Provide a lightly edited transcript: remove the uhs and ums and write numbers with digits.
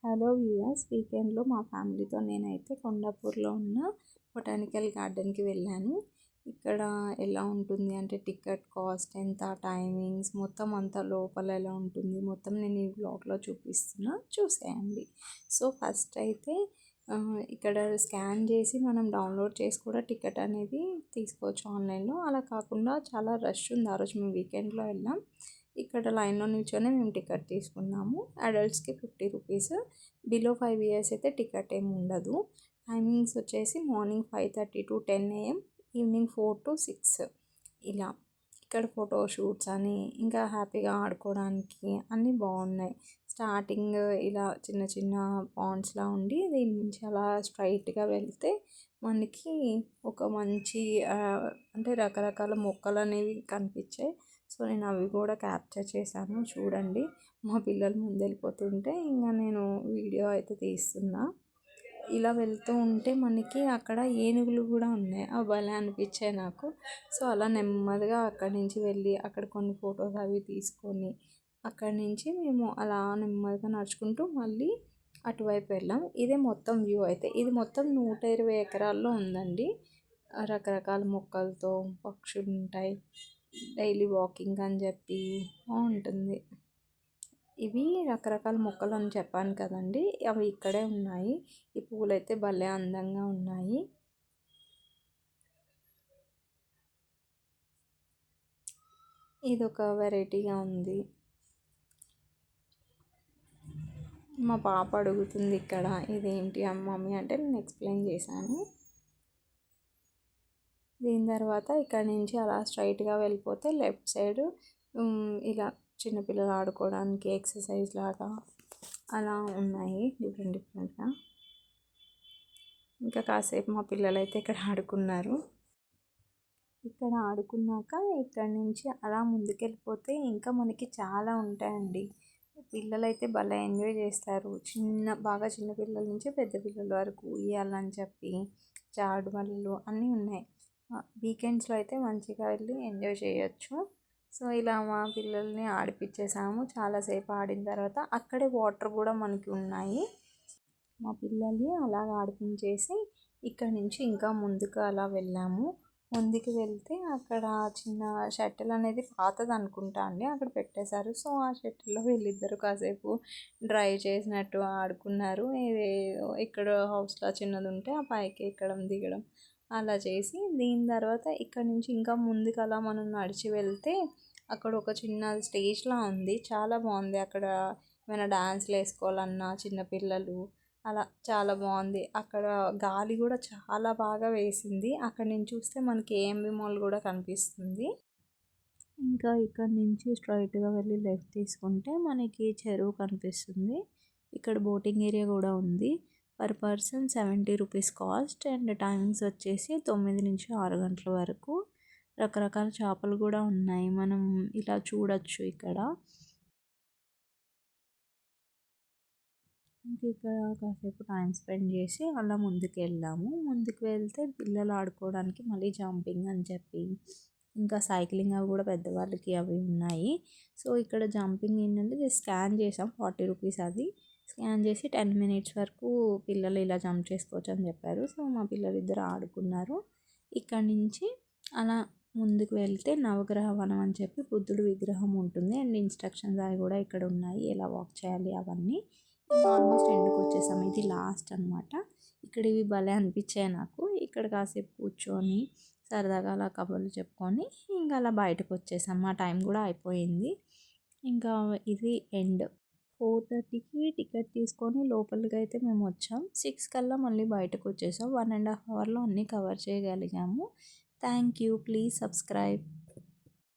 Hello viewers, వీకెండ్లో మా ఫ్యామిలీతో నేనైతే కొండాపూర్లో ఉన్న బొటానికల్ గార్డెన్కి వెళ్ళాను. ఇక్కడ ఎలా ఉంటుంది అంటే టికెట్ కాస్ట్ ఎంత, టైమింగ్స్ మొత్తం అంతా లోపల ఎలా ఉంటుంది మొత్తం నేను ఈ బ్లాగ్లో చూపిస్తున్నా, చూసేయండి. సో ఫస్ట్ అయితే ఇక్కడ స్కాన్ చేసి మనం డౌన్లోడ్ చేసి కూడా టికెట్ అనేది తీసుకోవచ్చు ఆన్లైన్లో. అలా కాకుండా చాలా రష్ ఉంది, ఆ రోజు మేము వీకెండ్లో వెళ్ళాం. ఇక్కడ లైన్లో నిల్చొని మేము టికెట్ తీసుకున్నాము. అడల్ట్స్కి 50 రూపీస్, బిలో 5 ఇయర్స్ అయితే టికెట్ ఏమి ఉండదు. టైమింగ్స్ వచ్చేసి morning 5:30 to 10 AM, evening 4 to 6 ఇలా. ఇక్కడ ఫోటో షూట్స్ అని ఇంకా హ్యాపీగా ఆడుకోవడానికి అన్నీ బాగున్నాయి. స్టార్టింగ్ ఇలా చిన్న చిన్న పాండ్స్లా ఉండి దీని నుంచి అలా స్ట్రైట్గా వెళ్తే మనకి ఒక మంచి అంటే రకరకాల మొక్కలు అనేవి కనిపించాయి. సో నేను అవి కూడా క్యాప్చర్ చేశాను, చూడండి. మా పిల్లలు ముందు వెళ్ళిపోతుంటే ఇంకా నేను వీడియో అయితే తీస్తున్నా. ఇలా వెళ్తూ ఉంటే మనకి అక్కడ ఏనుగులు కూడా ఉన్నాయి, అవి భలే అనిపించాయి నాకు. సో అలా నెమ్మదిగా అక్కడి నుంచి వెళ్ళి అక్కడ కొన్ని ఫొటోస్ అవి తీసుకొని అక్కడి నుంచి మేము అలా నెమ్మదిగా నడుచుకుంటూ మళ్ళీ అటువైపు వెళ్ళాం. ఇదే మొత్తం వ్యూ. అయితే ఇది మొత్తం 120 ఎకరాల్లో ఉందండి. రకరకాల మొక్కలతో పక్షులు ఉంటాయి. డైలీ వాకింగ్ అని చెప్పి బాగుంటుంది. ఇవి రకరకాల మొక్కలు అని చెప్పాను కదండి, అవి ఇక్కడే ఉన్నాయి. ఈ పూలు అయితే భలే అందంగా ఉన్నాయి. ఇది ఒక వెరైటీగా ఉంది. మా పాప అడుగుతుంది ఇక్కడ ఇదేంటి మమ్మీ అంటే నేను ఎక్స్ప్లెయిన్ చేశాను. దీని తర్వాత ఇక్కడ నుంచి అలా స్ట్రైట్గా వెళ్ళిపోతే లెఫ్ట్ సైడ్ ఇలా చిన్నపిల్లలు ఆడుకోవడానికి ఎక్సర్సైజ్ లాగా అలా ఉన్నాయి డిఫరెంట్గా. ఇంకా కాసేపు మా పిల్లలు అయితే ఇక్కడ ఆడుకున్నారు. ఇక్కడ ఆడుకున్నాక ఇక్కడ నుంచి అలా ముందుకెళ్ళిపోతే ఇంకా మనకి చాలా ఉంటాయండి. పిల్లలైతే భలే ఎంజాయ్ చేస్తారు. బాగా చిన్న పిల్లల నుంచి పెద్ద పిల్లల వరకు ఉయ్యాలని చెప్పి జారుడుబళ్ళు అన్నీ ఉన్నాయి. వీకెండ్స్లో అయితే మంచిగా వెళ్ళి ఎంజాయ్ చేయొచ్చు. సో ఇలా మా పిల్లల్ని ఆడిపించేసాము. చాలాసేపు ఆడిన తర్వాత అక్కడే వాటర్ కూడా మనకి ఉన్నాయి. మా పిల్లల్ని అలాగ ఆడిపించేసి ఇక్కడ నుంచి ఇంకా ముందుకు అలా వెళ్ళాము. ముందుకు వెళ్తే అక్కడ చిన్న షటిల్ అనేది పాతది అనుకుంటా అండి, అక్కడ పెట్టేశారు. సో ఆ షటిల్లో వీళ్ళిద్దరు కాసేపు డ్రైవ్ చేసినట్టు ఆడుకున్నారు. ఇది ఇక్కడ హౌస్లో చిన్నది ఉంటే ఆ పైకి ఎక్కడం దిగడం అలా చేసి దీని తర్వాత ఇక్కడ నుంచి ఇంకా ముందుకు అలా మనం నడిచి వెళ్తే అక్కడ ఒక చిన్న స్టేజ్లా ఉంది, చాలా బాగుంది. అక్కడ ఏమైనా డాన్స్లు వేసుకోవాలన్నా చిన్నపిల్లలు అలా చాలా బాగుంది. అక్కడ గాలి కూడా చాలా బాగా వేసింది. అక్కడ నుంచి చూస్తే మనకి ఏఎంబి మాల్ కూడా కనిపిస్తుంది. ఇంకా ఇక్కడ నుంచి స్ట్రైట్గా వెళ్ళి లెఫ్ట్ తీసుకుంటే మనకి చెరువు కనిపిస్తుంది. ఇక్కడ బోటింగ్ ఏరియా కూడా ఉంది. Per person 70 rupees cost. And timings వచ్చేసి 9 నుంచి 6 గంటల వరకు. రకరకాల చేపలు కూడా ఉన్నాయి, మనం ఇలా చూడొచ్చు ఇక్కడ. ఇంక ఇక్కడ కాసేపు టైం స్పెండ్ చేసి అలా ముందుకు వెళ్ళాము. ముందుకు వెళ్తే పిల్లలు ఆడుకోవడానికి మళ్ళీ జంపింగ్ అని చెప్పి ఇంకా సైక్లింగ్ అవి కూడా పెద్దవాళ్ళకి అవి ఉన్నాయి. సో ఇక్కడ జంపింగ్ ఏంటంటే జస్ట్ స్కాన్ చేసాం, 40 రూపీస్. అది స్కాన్ చేసి 10 minutes వరకు పిల్లలు ఇలా జంప్ చేసుకోవచ్చు అని చెప్పారు. సో మా పిల్లలు ఇద్దరు ఆడుకున్నారు. ఇక్కడ నుంచి అలా ముందుకు వెళ్తే నవగ్రహ వనం అని చెప్పి బుద్ధుడు విగ్రహం ఉంటుంది. అండ్ ఇన్స్ట్రక్షన్స్ అవి కూడా ఇక్కడ ఉన్నాయి, ఎలా వాక్ చేయాలి అవన్నీ. ఆల్మోస్ట్ ఎండ్కి వచ్చేసాము, ఇది లాస్ట్ అనమాట. ఇక్కడ ఇవి భలే అనిపించాయి నాకు. ఇక్కడ కాసేపు కూర్చొని సరదాగా అలా కబుర్లు చెప్పుకొని ఇంకా అలా బయటకు వచ్చేసాం. మా టైం కూడా అయిపోయింది. ఇంకా ఇది ఎండ్. 4:30కి టికెట్ తీసుకొని లోపలికి అయితే మేము వచ్చాం. 6 కల్లా మళ్ళీ బయటకు వచ్చేసాం. 1.5 అవర్లో అన్నీ కవర్ చేయగలిగాము. Thank you. Please subscribe.